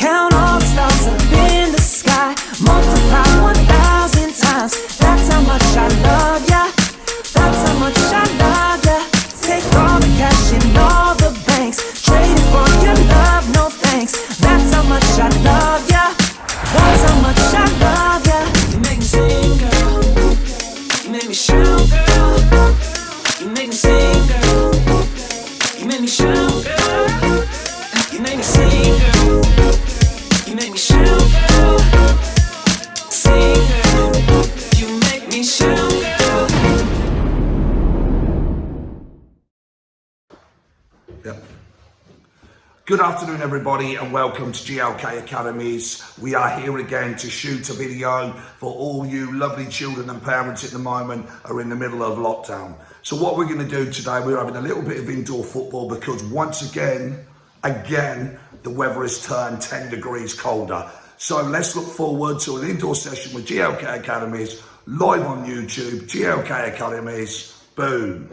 Count all the stars up in the sky, multiply 1,000 times. That's how much I love ya. That's how much I love ya. Take all the cash in all the banks, trade it for your love, no thanks. That's how much I love ya. That's how much I love ya. You make me sing, girl. You make me shout, girl. You make me sing, girl. You make me shout, girl. You make me sing, girl. You make me shout, girl. Sing, girl. You make me shout, girl. Yep. Good afternoon, everybody, and welcome to GLK Academies. We are here again to shoot a video for all you lovely children and parents at the moment are in the middle of lockdown. So what we're going to do today, we're having a little bit of indoor football because once again, the weather has turned 10 degrees colder. So let's look forward to an indoor session with GLK Academies, live on YouTube, GLK Academies, boom.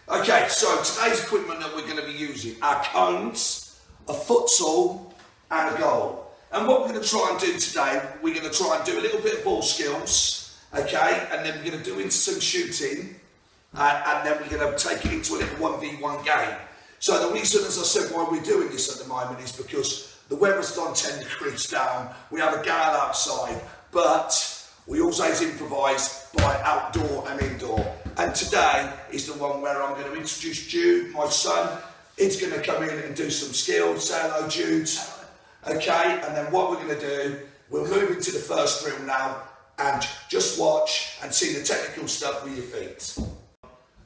Okay, so today's equipment that we're going to be using are cones, a futsal and a goal. And what we're going to try and do today, we're going to try and do a little bit of ball skills, okay, and then we're going to do into some shooting, and then we're going to take it into a little 1v1 game. So the reason, as I said, why we're doing this at the moment is because the weather's gone 10 degrees down, we have a gale outside, but we always improvise by outdoor and indoor. And today is the one where I'm going to introduce Jude, my son. He's going to come in and do some skills. Say hello, Jude. Okay, and then what we're going to do, we'll move into the first drill now and just watch and see the technical stuff with your feet.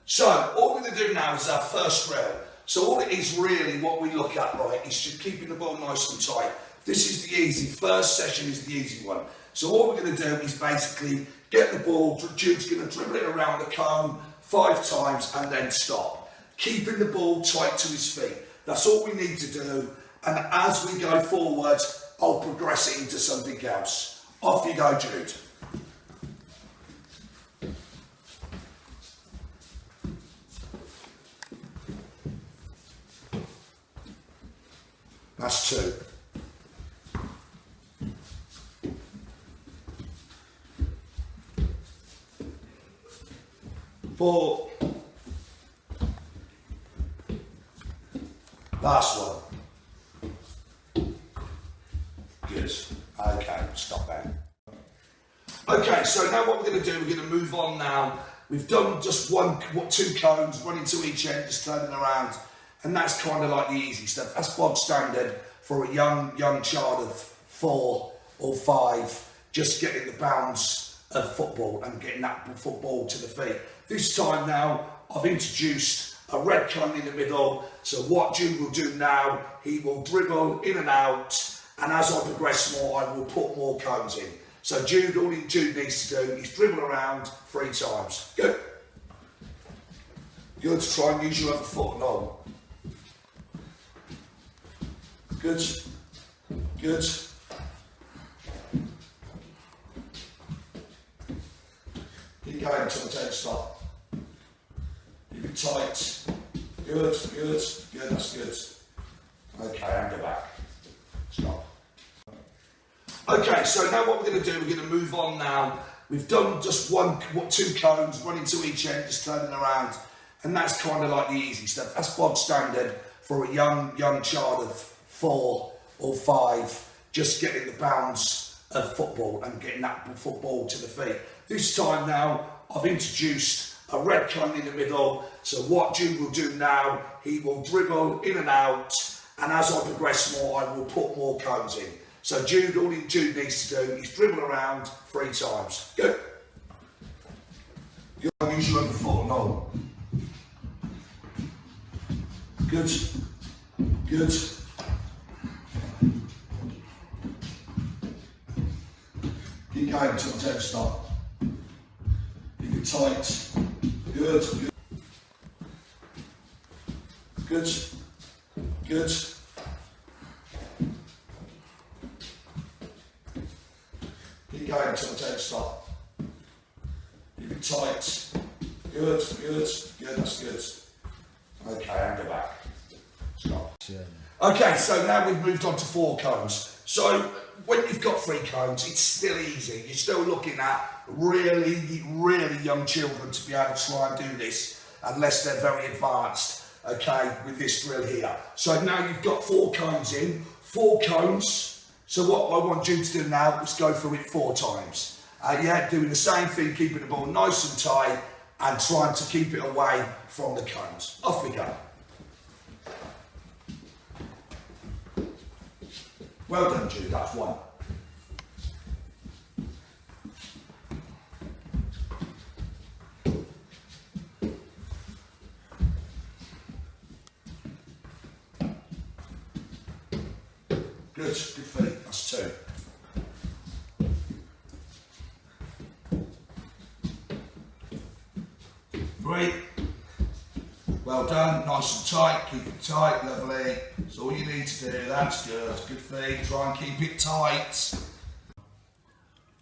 So, all we're going to do now is our first drill. So all it is really, what we look at, right, is just keeping the ball nice and tight. This is the easy, first session is the easy one. So all we're going to do is basically get the ball, Jude's going to dribble it around the cone 5 times and then stop. Keeping the ball tight to his feet. That's all we need to do. And as we go forward, I'll progress it into something else. Off you go, Jude. That's 2. Four. Last one. Good. Okay, stop there. Okay, so now what we're going to do, we're going to move on now. We've done just 2 cones, one into each end, just turning around. And that's kind of like the easy stuff. That's bog standard for a young child of 4 or 5, just getting the bounce of football and getting that football to the feet. This time now, I've introduced a red cone in the middle. So what Jude will do now, he will dribble in and out, and as I progress more, I will put more cones in. So Jude, all Jude needs to do is dribble around 3 times. Good. Good, try and use your other foot long. Good. Good. Keep going until the 10 stop. Keep it tight. Good, good, good, that's good. Okay, and go back. Stop. Okay, so now what we're going to do, we're going to move on now. We've done just 2 cones, one into each end, just turning around. And that's kind of like the easy stuff. That's bog standard for a young child of 4 or 5, just getting the bounce of football and getting that football to the feet. This time now, I've introduced a red cone in the middle. So what Jude will do now, he will dribble in and out, and as I progress more, I will put more cones in. So Jude, all Jude needs to do is dribble around 3 times. Good. Good. Use your other foot long. Good. Good. Keep going until the 10 stop. Keep it tight. Good. Good. Good. Good. Keep going until the 10 stop. Keep it tight. Good. Good. Good. That's good. Okay, and go back. Stop. Okay, so now we've moved on to 4 cones. So when you've got 3 cones, it's still easy. You're still looking at really, really young children to be able to try and do this, unless they're very advanced, okay, with this drill here. So now you've got 4 cones in, 4 cones. So what I want you to do now is go through it 4 times. Yeah, doing the same thing, keeping the ball nice and tight and trying to keep it away from the cones. Off we go. Well done, Jude, that's 1. Good feet, that's 2. Three. Well done, nice and tight, keep it tight, lovely. That's all you need to do, that's good. Good feet, try and keep it tight.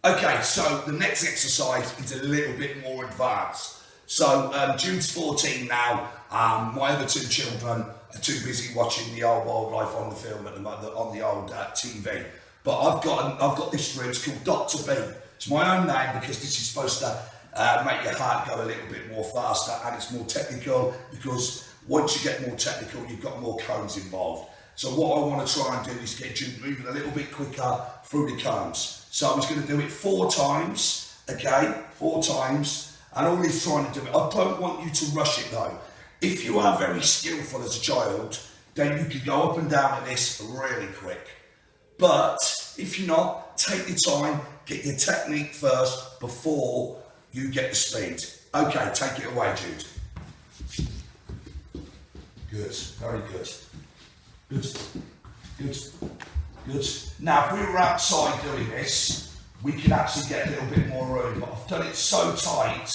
Okay, so the next exercise is a little bit more advanced. So Jude's 14 now. My other 2 children are too busy watching the old wildlife on the film at the on the old TV. But I've got this drill. It's called Dr. B. It's my own name because this is supposed to make your heart go a little bit more faster, and it's more technical because once you get more technical, you've got more cones involved. So what I want to try and do is get Jude moving a little bit quicker through the cones. So I'm just going to do it 4 times, okay? 4 times. And all he's trying to do it. I don't want you to rush it though. If you are very skillful as a child, then you can go up and down at this really quick. But if you're not, take your time, get your technique first before you get the speed. Okay, take it away, Jude. Good, very good. Good, good, good. Now, if we were outside doing this, we can actually get a little bit more room, but I've done it so tight,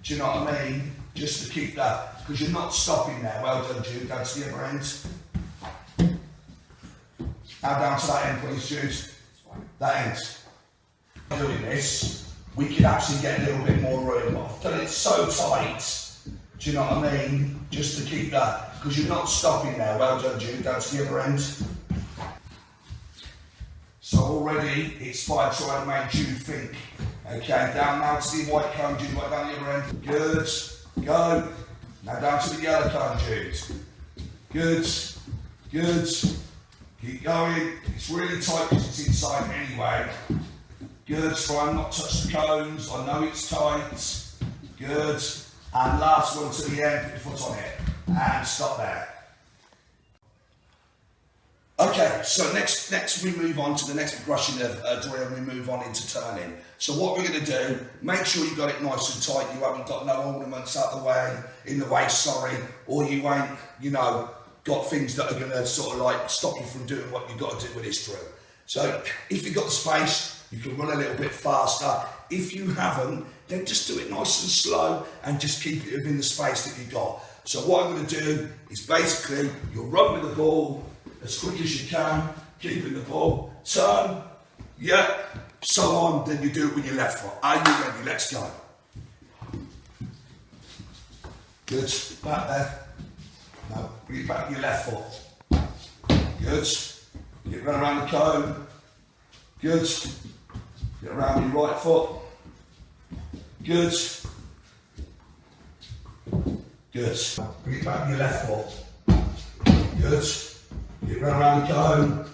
do you know what I mean? Just to keep that, because you're not stopping there. Well done, Jude, go to the other end. Now down to that end, please, Jude. That end. Doing this, we can actually get a little bit more room, but I've done it so tight, do you know what I mean? Just to keep that, because you're not stopping there. Well done, Jude, down to the other end. So already it's fine, try and make Jude think. Okay, down now to the white cone, Jude, right down the other end. Good, go. Now down to the yellow cone, Jude. Good, good. Keep going. It's really tight because it's inside anyway. Good, try and not touch the cones. I know it's tight. Good. And last one to the end, put your foot on it. And stop there. Okay, so next we move on to the next progression of drill, and we move on into turning. So what we're going to do, make sure you got it nice and tight, you haven't got no ornaments out the way, in the way, sorry, or you ain't, you know, got things that are going to sort of like stop you from doing what you've got to do with this drill. So if you've got the space, you can run a little bit faster. If you haven't, then just do it nice and slow and just keep it within the space that you've got. So what I'm going to do is basically, you'll run with the ball as quick as you can, keeping the ball, turn, yeah, so on, then you do it with your left foot. Are you ready? Let's go. Good, back there. Now, bring it back with your left foot. Good, get run around the cone. Good, get around your right foot. Good. Good. Bring it back with your left foot. Good. Get run around the cone.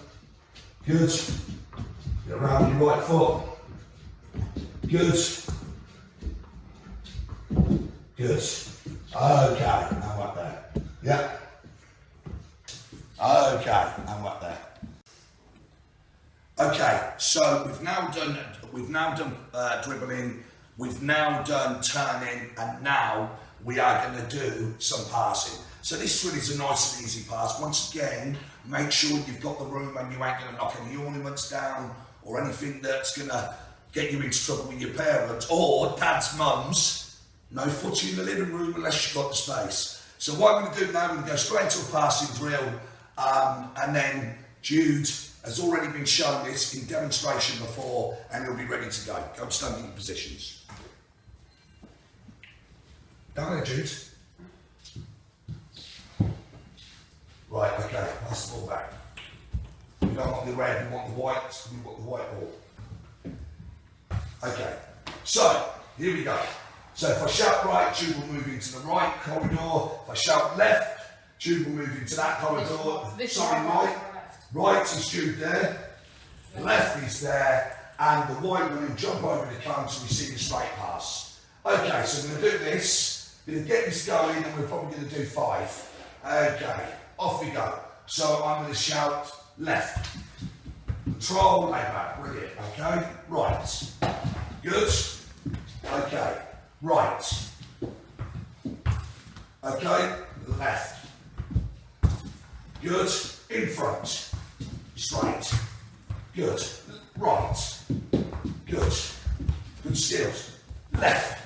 Good. Get around your right foot. Good. Good. Okay, now up there. Yeah. Okay, now up there. Okay, so we've now done dribbling, we've now done turning, and now we are going to do some passing. So this one is a nice and easy pass. Once again, make sure you've got the room and you ain't going to knock any ornaments down or anything that's going to get you into trouble with your parents or dad's mums. No footy in the living room unless you've got the space. So what I'm going to do now, I'm going to go straight to a passing drill, and then Jude has already been shown this in demonstration before and he'll be ready to go. Go and stand in your positions. Down there, Jude. Right, okay, pass the ball back. Go don't want the red, we want the white, we want the white ball. Okay, so here we go. So if I shout right, Jude will move into the right corridor. If I shout left, Jude will move into that corridor. Sorry, right. Right is Jude there. Left is there. And the white will jump over the cone so we see the straight pass. Okay, so we're going to do this. We're going to get this going and we're probably going to do 5. Okay, off we go. So I'm going to shout left. Control, lay back. Brilliant. Okay, right. Good. Okay, right. Okay, left. Good. In front. Straight. Good. Right. Good. Good skills. Left.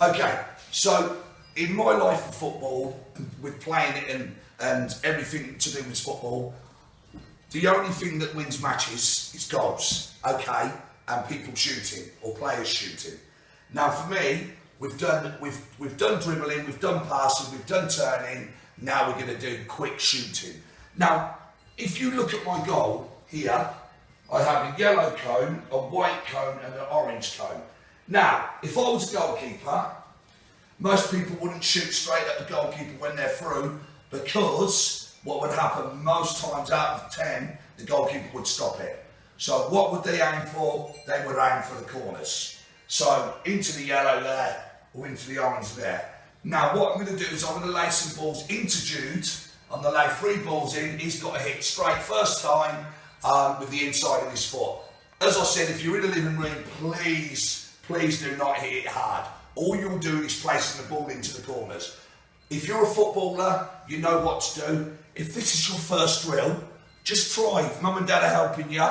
Okay, so in my life of football, with playing it and everything to do with football, the only thing that wins matches is goals, okay, and people shooting or players shooting. Now for me, we've done dribbling, we've done passing, we've done turning. Now we're going to do quick shooting. Now, if you look at my goal here, I have a yellow cone, a white cone, and an orange cone. Now, if I was a goalkeeper, most people wouldn't shoot straight at the goalkeeper when they're through, because what would happen most times out of 10, the goalkeeper would stop it. So what would they aim for? They would aim for the corners. So into the yellow there, or into the orange there. Now what I'm going to do is I'm going to lay some balls into Jude. I'm going to lay 3 balls in. He's got to hit straight first time with the inside of his foot. As I said, if you're in a living room, please do not hit it hard. All you're doing is placing the ball into the corners. If you're a footballer, you know what to do. If this is your first drill, just try. If mum and dad are helping you,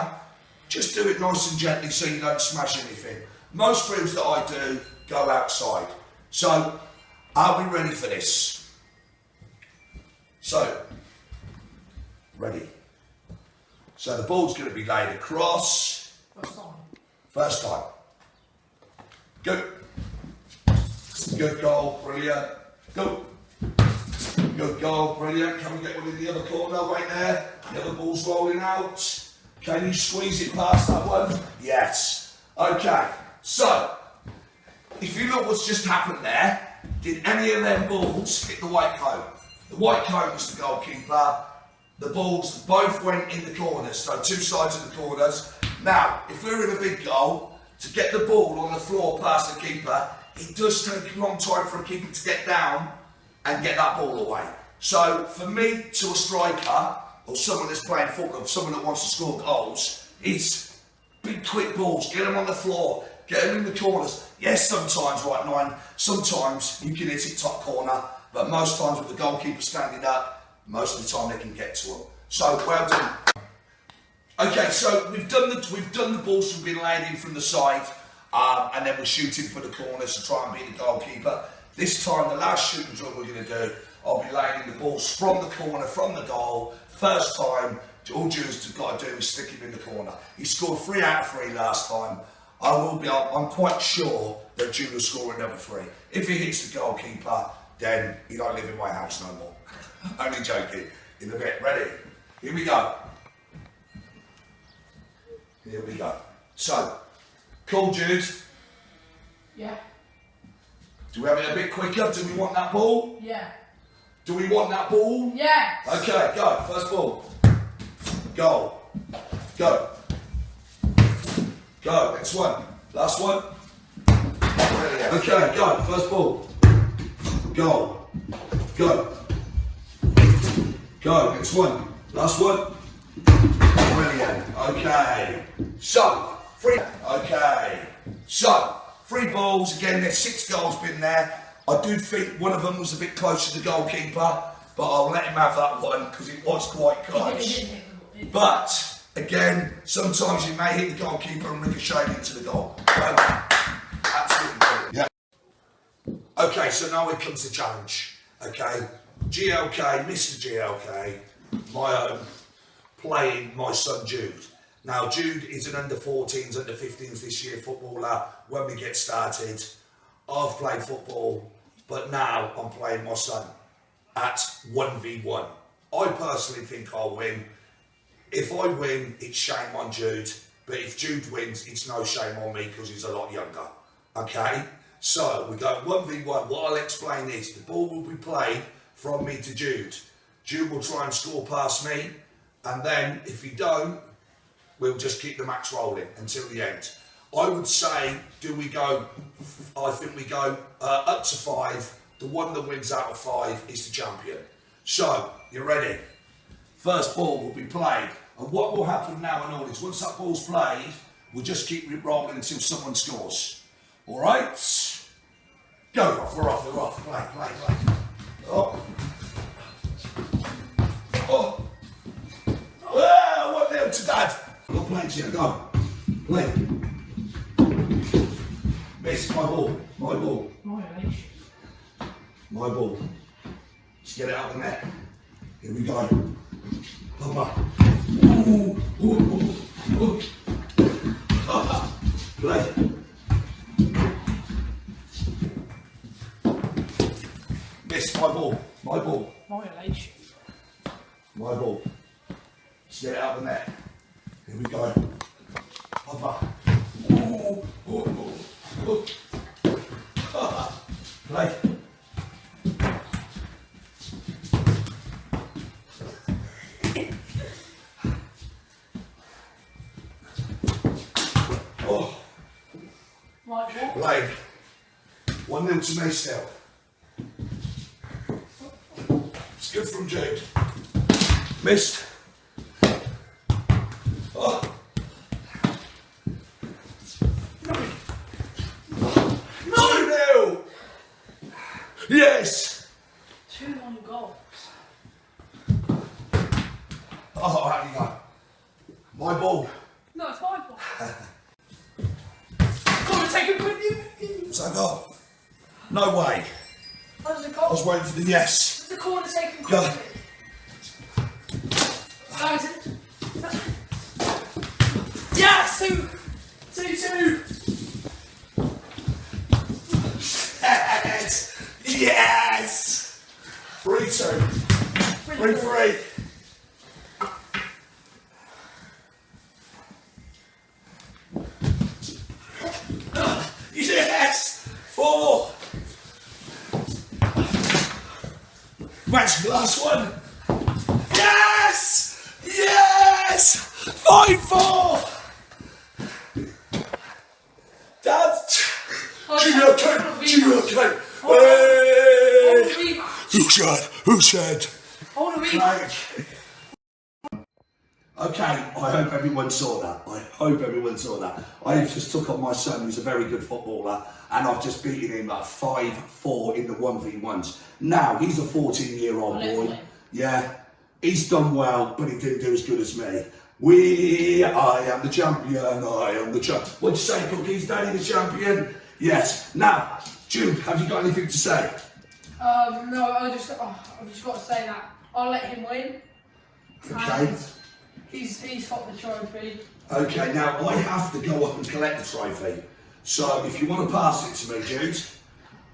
just do it nice and gently so you don't smash anything. Most drills that I do go outside. So, are we ready for this? So, ready. So the ball's going to be laid across. First time. Good. Good goal, brilliant. Go. Good goal, brilliant. Can we get one in the other corner right there? The other ball's rolling out. Can you squeeze it past that one? Yes. Okay, so, if you look what's just happened there, did any of them balls hit the white cone? The white cone was the goalkeeper. The balls both went in the corners, so 2 sides of the corners. Now, if we're in a big goal, to get the ball on the floor past the keeper, it does take a long time for a keeper to get down and get that ball away. So, for me, to a striker, or someone that's playing football, someone that wants to score goals, it's big quick balls, get them on the floor, get them in the corners. Yes, sometimes, right, 9, sometimes you can hit it top corner, but most times with the goalkeeper standing up, most of the time they can get to them. So, well done. Okay, so we've done the balls from being laid in from the side, and then we're shooting for the corners to try and beat the goalkeeper. This time, the last shooting drill we're going to do, I'll be laying in the balls from the corner, from the goal. First time, all Jude's got to do is stick him in the corner. He scored 3 out of 3 last time. I'm quite sure that Jude will score another 3. If he hits the goalkeeper, then he don't live in my house no more. Only joking. In a bit. Ready? Here we go. Here we go. So, cool, Jude. Yeah. Do we have it a bit quicker? Do we want that ball? Yeah. Do we want that ball? Yeah. Okay, go. First ball. Go. Go. Go. Next one. Last one. Brilliant. Okay, go. First ball. Go. Go. Go. Next one. Last one. Brilliant. Okay. So, 3. Okay. So, 3 balls. Again, there's 6 goals been there. I do think one of them was a bit close to the goalkeeper, but I'll let him have that one because it was quite close. But, again, sometimes you may hit the goalkeeper and ricochet into the goal. Absolutely brilliant. Yeah. Okay, so now it comes to challenge. Okay, GLK, Mr. GLK, my own, playing my son Jude. Now, Jude is an under 14s, under 15s this year footballer when we get started. I've played football, but now I'm playing my son at 1v1. I personally think I'll win. If I win, it's shame on Jude. But if Jude wins, it's no shame on me because he's a lot younger. Okay? So we go 1v1. What I'll explain is the ball will be played from me to Jude. Jude will try and score past me. And then if he don't, we'll just keep the match rolling until the end. I would say, I think we go up to 5. The one that wins out of 5 is the champion. So, you ready? First ball will be played. And what will happen now and on is once that ball's played, we'll just keep it rolling until someone scores. All right? Go, we're off. Play. Oh. Oh. Well, 1-0 to Dad. Go play, Chia, go. Play. Miss, my ball. My age. My ball. Let's get it out the net. Here we go. Papa. Ooh. Play. Miss, my ball. My age. My ball. Let's get it out the net. Here we go. Papa. Ooh. Play. Play. 1-0 to me still. It's good from Jude. Missed. Oh. 2-0. Yes. 2 long goals. Oh, how do you go? My ball. No, it's my ball. Come on, take it with you. So I got. No way. That was a I goal. was waiting for the yes. It's a corner taken Go. quickly. That was it. Yes! 2-2. Yes! 3-2. 3-3. Yes! 4. Match the last one. Yes! Yes! 5-4. Dad. GLK. Who said? I want to read. Okay, I hope everyone saw that. I just took on my son, who's a very good footballer, and I've just beaten him like 5-4 in the 1v1s. Now, he's a 14-year-old boy. Yeah, he's done well, but he didn't do as good as me. I am the champion, What'd you say, Cookies? Daddy the champion? Yes. Now, Jude, have you got anything to say? No, I've just got to say that I'll let him win. Okay. And he's got the trophy. Okay, now I have to go up and collect the trophy. So if you want to pass it to me, Jude,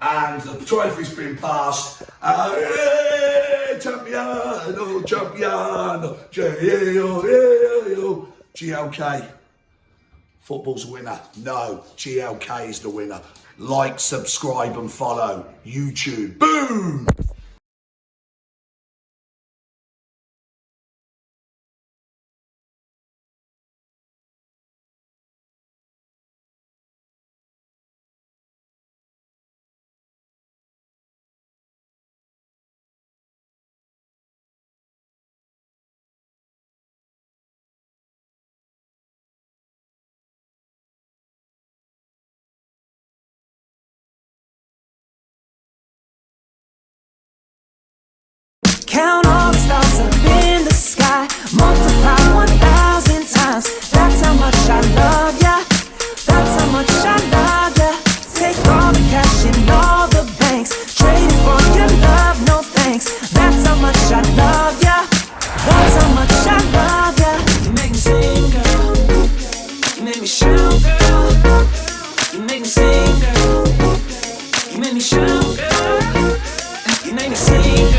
and the trophy's been passed, champion, GLK. Football's a winner. No, GLK is the winner. Like, subscribe and follow YouTube. Boom! Count all the stars up in the sky, multiply 1,000 times. That's how much I love ya. That's how much I love ya. Take all the cash in all the banks, trade it for your love, no thanks. That's how much I love ya. That's how much I love ya. You make me sing, girl. You make me shout, girl. You make me sing, girl. You make me shout, girl. You make me sing, girl.